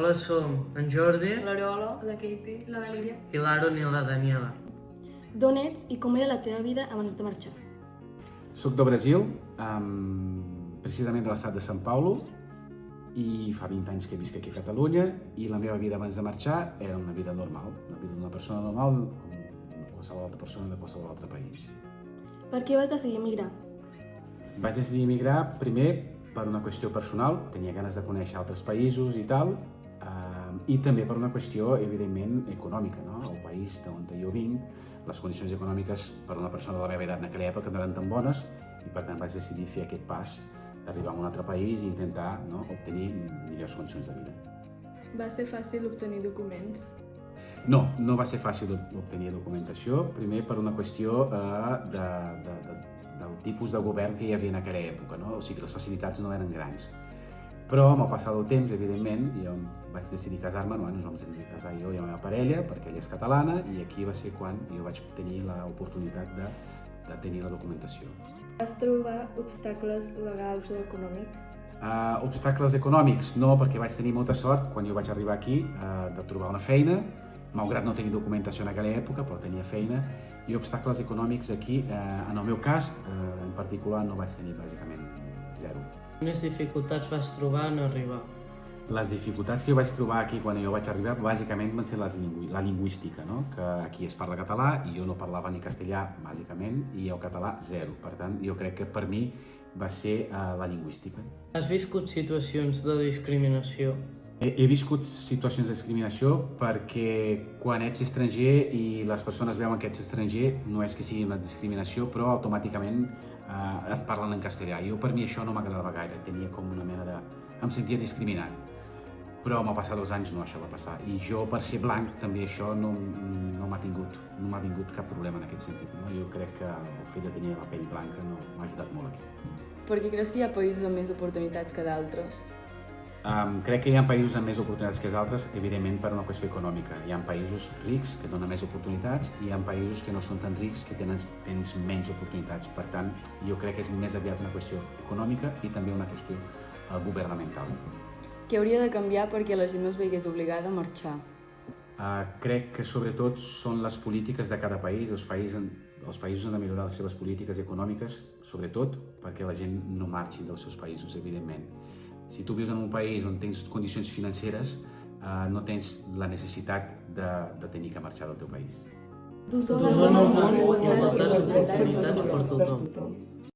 Hola, som en Jordi, l'Arola, la Katie, la Valíria. i l'Aaron i la Daniela. D'on ets i com era la teva vida abans de marxar? Soc del Brasil, precisament de l'estat de São Paulo, i fa 20 anys que visc aquí a Catalunya, i la meva vida abans de marxar era una vida normal, una vida d'una persona normal, com qualsevol altra persona de qualsevol altre país. Per què vas decidir emigrar? Vaig decidir emigrar primer per una qüestió personal, tenia ganes de conèixer altres països i tal, i també per una qüestió, evidentment, econòmica, no? El país d'on jo vinc, les condicions econòmiques per a una persona de la meva edat en aquella època no eren tan bones, i per tant vaig decidir fer aquest pas d'arribar a un altre país i intentar obtenir millors condicions de vida. Va ser fàcil obtenir documents? No, no va ser fàcil obtenir documentació, primer per una qüestió del tipus de govern que hi havia en aquella època, no? O sigui que les facilitats no eren grans. Però amb el passar del temps, evidentment, jo vaig decidir casar-me, ens vam decidir casar jo i la meva parella, perquè ella és catalana, i aquí va ser quan jo vaig tenir l'oportunitat de tenir la documentació. Vas trobar obstacles legals o econòmics? Obstacles econòmics no, perquè vaig tenir molta sort quan jo vaig arribar aquí de trobar una feina, malgrat no tenir documentació en aquella època, però tenia feina, i obstacles econòmics aquí, en el meu cas, en particular, no vaig tenir bàsicament zero. Quines dificultats vas trobar en arribar? Les dificultats que jo vaig trobar aquí quan jo vaig arribar bàsicament van ser la lingüística, no? Que aquí es parla català i jo no parlava ni castellà, bàsicament, i el català zero. Per tant, jo crec que per mi va ser la lingüística. Has viscut situacions de discriminació? He viscut situacions de discriminació perquè quan ets estranger i les persones veuen que ets estranger, no és que sigui una discriminació, però automàticament et parlen en castellà. Per mi això no m'agradava gaire, tenia com una mena de... em sentia discriminat. Però amb el passar dels anys no, això va passar. I jo, per ser blanc, també això no m'ha vingut cap problema en aquest sentit. No? Jo crec que el fet de tenir la pell blanca m'ha ajudat molt aquí. Per què creus que hi ha països amb més oportunitats que d'altres? Crec que hi ha països amb més oportunitats que altres, evidentment per una qüestió econòmica. Hi ha països rics que donen més oportunitats i hi ha països que no són tan rics que tens menys oportunitats. Per tant, jo crec que és més aviat una qüestió econòmica i també una qüestió governamental. Què hauria de canviar perquè la gent no es veiés obligada a marxar? Crec que sobretot són les polítiques de cada país. Els països han de millorar les seves polítiques econòmiques, sobretot perquè la gent no marxi dels seus països, evidentment. Si tu vius en un país on tens condicions financeres, no tens la necessitat de tenir que marxar del teu país. Tu Tothom al món i igualtat d'oportunitats per tothom.